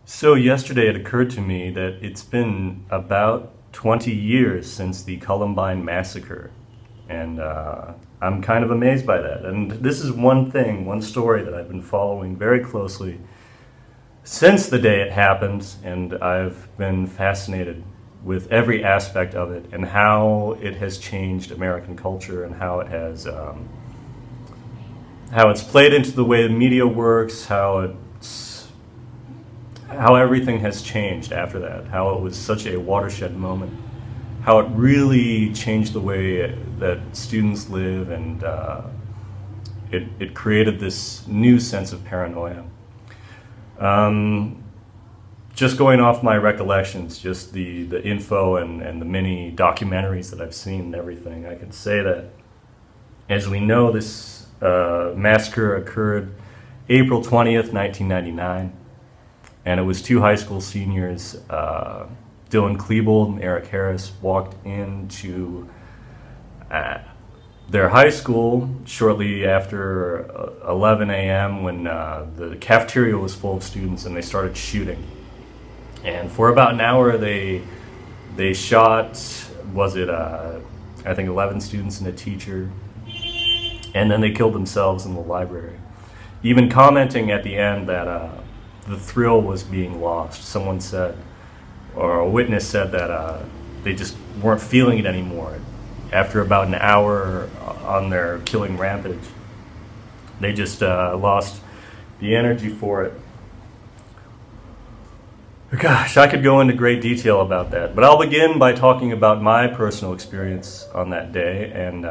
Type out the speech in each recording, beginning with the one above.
So yesterday it occurred to me that it's been about 20 years since the Columbine massacre, and I'm kind of amazed by that. And this is one story that I've been following very closely since the day it happened, and I've been fascinated with every aspect of it and how it has changed American culture and how it has how it's played into the way the media works, how everything has changed after that, how it was such a watershed moment, how it really changed the way that students live, and it created this new sense of paranoia. Just going off my recollections, just the info and the many documentaries that I've seen and everything, I can say that, as we know, this massacre occurred April 20th, 1999. And it was two high school seniors, Dylan Klebold and Eric Harris, walked into their high school shortly after 11 a.m. when the cafeteria was full of students, and they started shooting. And for about an hour they shot, I think 11 students and a teacher, and then they killed themselves in the library. Even commenting at the end that the thrill was being lost. Someone said, or a witness said, that they just weren't feeling it anymore. After about an hour on their killing rampage, they just lost the energy for it. Gosh, I could go into great detail about that, but I'll begin by talking about my personal experience on that day. And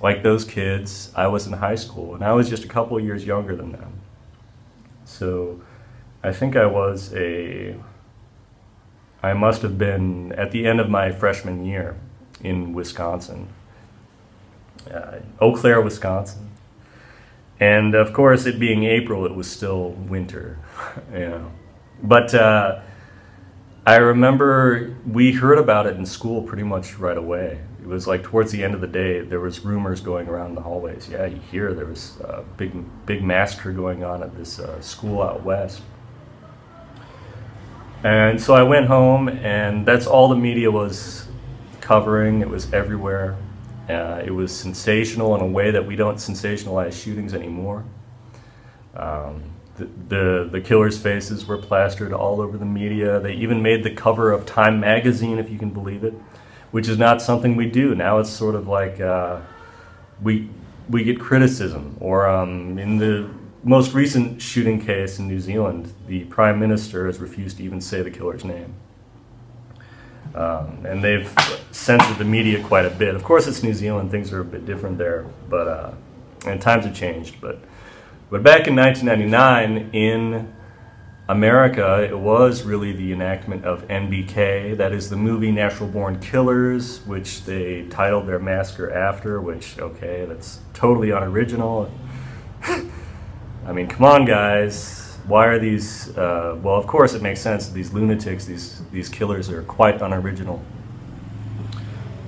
like those kids, I was in high school, and I was just a couple of years younger than them. So I think I must have been at the end of my freshman year in Wisconsin, Eau Claire, Wisconsin. And of course, it being April, it was still winter, you know. But I remember we heard about it in school pretty much right away. It was like towards the end of the day, there was rumors going around the hallways. Yeah, you hear there was a big massacre going on at this school out west. And so I went home, and that's all the media was covering. It was everywhere. It was sensational in a way that we don't sensationalize shootings anymore. The killers' faces were plastered all over the media. They even made the cover of Time magazine, if you can believe it, which is not something we do. Now it's sort of like we get criticism. Or in the most recent shooting case in New Zealand, the Prime Minister has refused to even say the killer's name. And they've censored the media quite a bit. Of course, it's New Zealand, things are a bit different there, but and times have changed. But back in 1999, in America, it was really the enactment of NBK, that is the movie Natural Born Killers, which they titled their massacre after, which, okay, that's totally unoriginal. I mean, come on, guys. Why are these, well, of course it makes sense. These lunatics, these killers are quite unoriginal.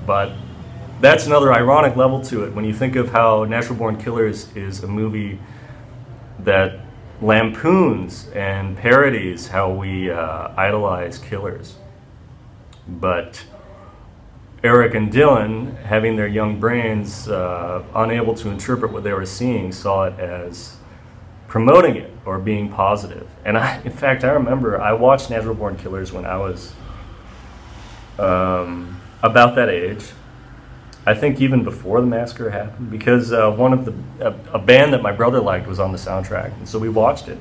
But that's another ironic level to it when you think of how Natural Born Killers is a movie that lampoons and parodies how we idolize killers. But Eric and Dylan, having their young brains unable to interpret what they were seeing, saw it as promoting it or being positive. And in fact, I remember I watched Natural Born Killers when I was about that age. I think even before the massacre happened, because a band that my brother liked was on the soundtrack, and so we watched it.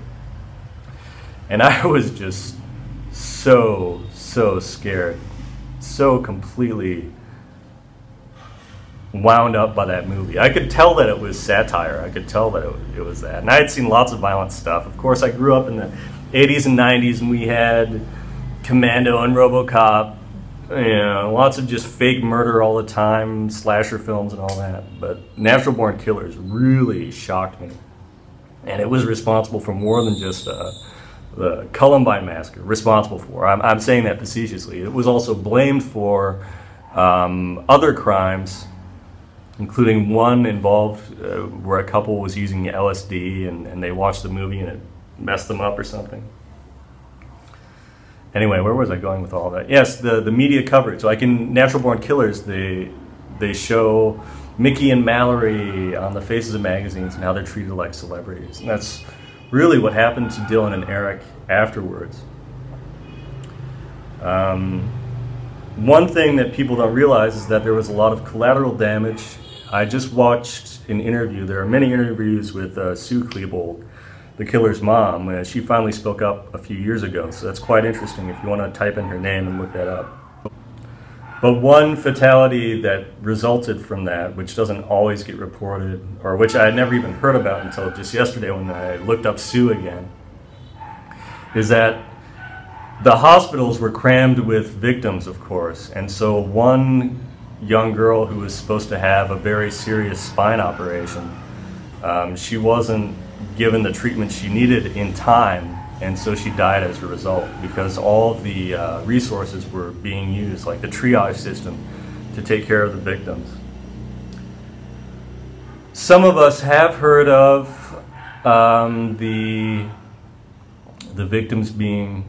And I was just so scared, so completely wound up by that movie. I could tell that it was satire. I could tell that it was that. And I had seen lots of violent stuff. Of course, I grew up in the 80s and 90s, and we had Commando and RoboCop. You know, lots of just fake murder all the time, slasher films and all that. But Natural Born Killers really shocked me. And it was responsible for more than just the Columbine massacre. Responsible for. I'm saying that facetiously. It was also blamed for other crimes, including one involved where a couple was using LSD and they watched the movie and it messed them up or something. Anyway, where was I going with all that? Yes, the media coverage. Like in Natural Born Killers, they show Mickey and Mallory on the faces of magazines and how they're treated like celebrities. And that's really what happened to Dylan and Eric afterwards. One thing that people don't realize is that there was a lot of collateral damage. I just watched an interview. There are many interviews with Sue Klebold, the killer's mom. She finally spoke up a few years ago, so that's quite interesting if you want to type in her name and look that up. But one fatality that resulted from that, which doesn't always get reported, or which I had never even heard about until just yesterday when I looked up Sue again, is that the hospitals were crammed with victims, of course, and so one young girl who was supposed to have a very serious spine operation, she wasn't given the treatment she needed in time, and so she died as a result because all of the resources were being used, like the triage system, to take care of the victims. Some of us have heard of the victims being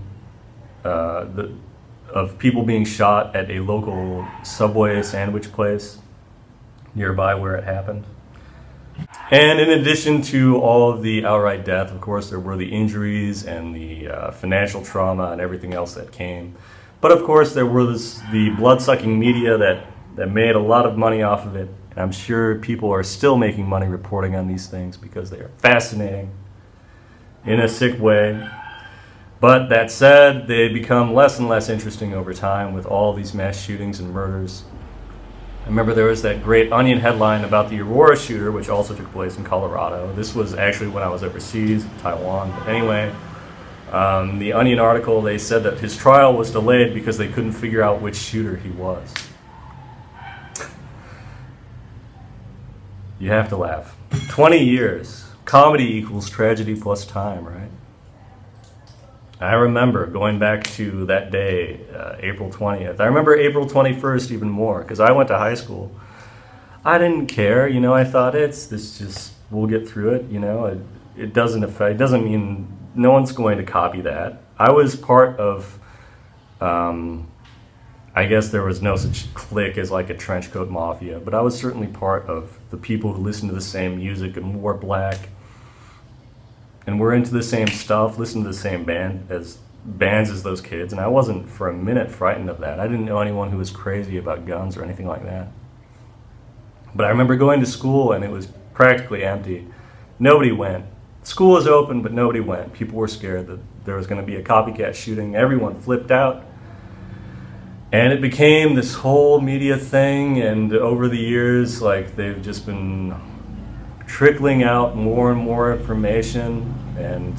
of people being shot at a local Subway sandwich place nearby where it happened. And in addition to all of the outright death, of course, there were the injuries and the financial trauma and everything else that came. But of course, there was the blood-sucking media that made a lot of money off of it. And I'm sure people are still making money reporting on these things because they are fascinating in a sick way. But that said, they become less and less interesting over time with all these mass shootings and murders. I remember there was that great Onion headline about the Aurora shooter, which also took place in Colorado. This was actually when I was overseas, in Taiwan. But anyway, the Onion article, they said that his trial was delayed because they couldn't figure out which shooter he was. You have to laugh. 20 years. Comedy equals tragedy plus time, right? I remember going back to that day, April 20th. I remember April 21st even more, because I went to high school. I didn't care, you know, I thought we'll get through it, you know. It doesn't mean no one's going to copy that. I was part of, I guess there was no such clique as like a trenchcoat mafia, but I was certainly part of the people who listened to the same music and wore black. And we're into the same stuff, listen to the same bands as those kids, and I wasn't for a minute frightened of that. I didn't know anyone who was crazy about guns or anything like that. But I remember going to school and it was practically empty. Nobody went. School was open, but nobody went. People were scared that there was going to be a copycat shooting. Everyone flipped out. And it became this whole media thing, and over the years, like, they've just been trickling out more and more information, and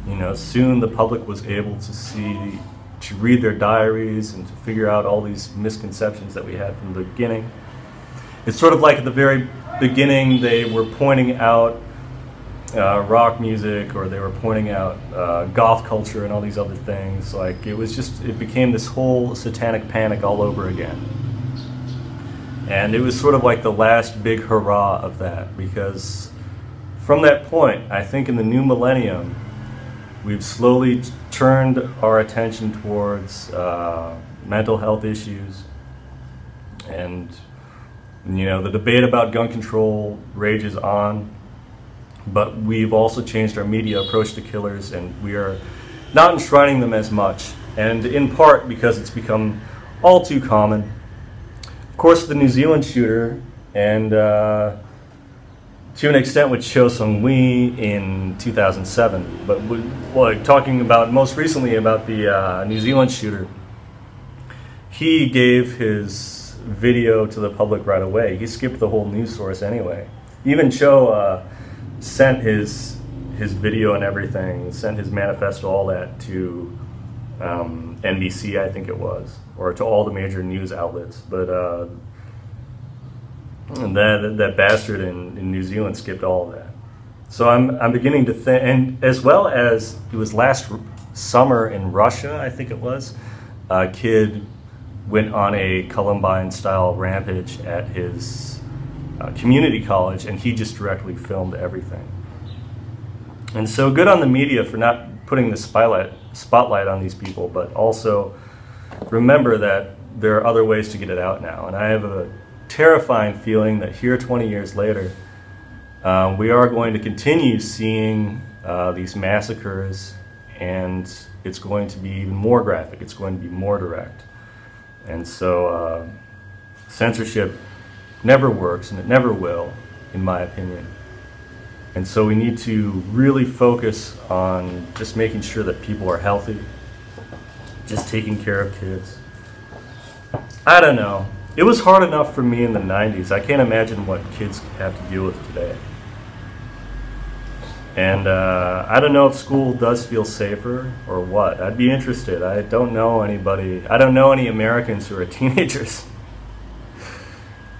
you know, soon the public was able to read their diaries and to figure out all these misconceptions that we had from the beginning. It's sort of like at the very beginning they were pointing out rock music, or they were pointing out goth culture and all these other things. Like, it became this whole satanic panic all over again. And it was sort of like the last big hurrah of that, because from that point, I think in the new millennium, we've slowly turned our attention towards mental health issues. And, you know, the debate about gun control rages on, but we've also changed our media approach to killers, and we are not enshrining them as much. And in part because it's become all too common. Of course, the New Zealand shooter, and to an extent with Cho Sung-wi in 2007. But talking about most recently about the New Zealand shooter, he gave his video to the public right away. He skipped the whole news source anyway. Even Cho sent his video and everything, sent his manifesto, all that, to NBC, I think it was, or to all the major news outlets. But that bastard in New Zealand skipped all of that. So I'm beginning to think, and as well as it was last summer in Russia, I think it was, a kid went on a Columbine-style rampage at his community college, and he just directly filmed everything. And so good on the media for not putting the spotlight on these people, but also remember that there are other ways to get it out now. And I have a terrifying feeling that here 20 years later, we are going to continue seeing these massacres, and it's going to be even more graphic, it's going to be more direct. And so censorship never works, and it never will, in my opinion. And so we need to really focus on just making sure that people are healthy, just taking care of kids. I don't know. It was hard enough for me in the 90s. I can't imagine what kids have to deal with today. And I don't know if school does feel safer or what. I'd be interested. I don't know anybody. I don't know any Americans who are teenagers.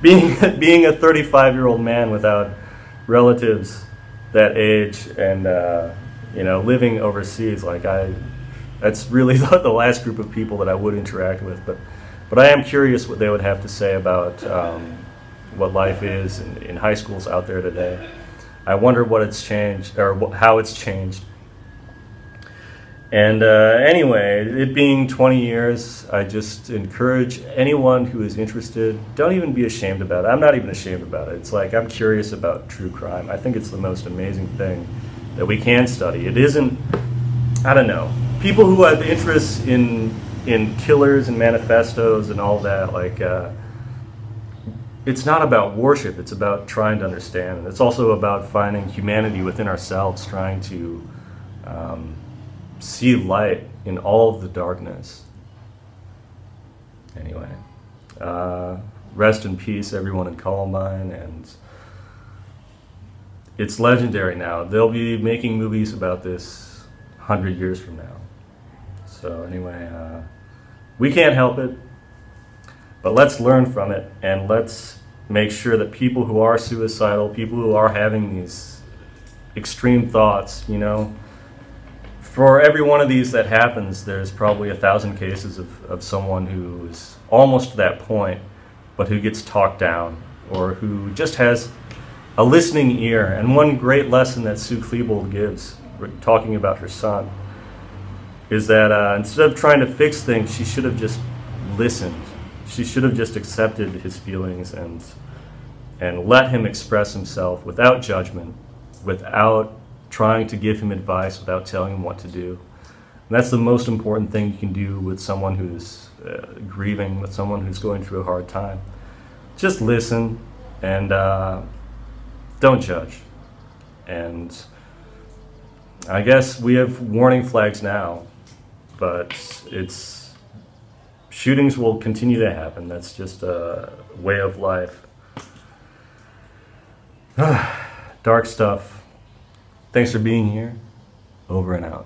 Being a 35-year-old man without relatives that age and you know, living overseas, like that's really the last group of people that I would interact with. But I am curious what they would have to say about what life is in high schools out there today. I wonder what it's changed, or how it's changed. And anyway, it being 20 years, I just encourage anyone who is interested, don't even be ashamed about it. I'm not even ashamed about it. It's like, I'm curious about true crime. I think it's the most amazing thing that we can study. It isn't, I don't know, people who have interests in killers and manifestos and all that, like, it's not about worship, it's about trying to understand. It's also about finding humanity within ourselves, trying to see light in all of the darkness. Anyway, rest in peace everyone in Columbine, and it's legendary now. They'll be making movies about this 100 years from now. So anyway, we can't help it, but let's learn from it, and let's make sure that people who are suicidal, people who are having these extreme thoughts, you know, for every one of these that happens, there's probably 1,000 cases of someone who is almost to that point, but who gets talked down, or who just has a listening ear. And one great lesson that Sue Klebold gives, talking about her son, is that instead of trying to fix things, she should have just listened. She should have just accepted his feelings and let him express himself without judgment, without trying to give him advice, without telling him what to do. And that's the most important thing you can do with someone who's grieving, with someone who's going through a hard time. Just listen and don't judge. And I guess we have warning flags now, but shootings will continue to happen. That's just a way of life. Dark stuff. Thanks for being here. Over and out.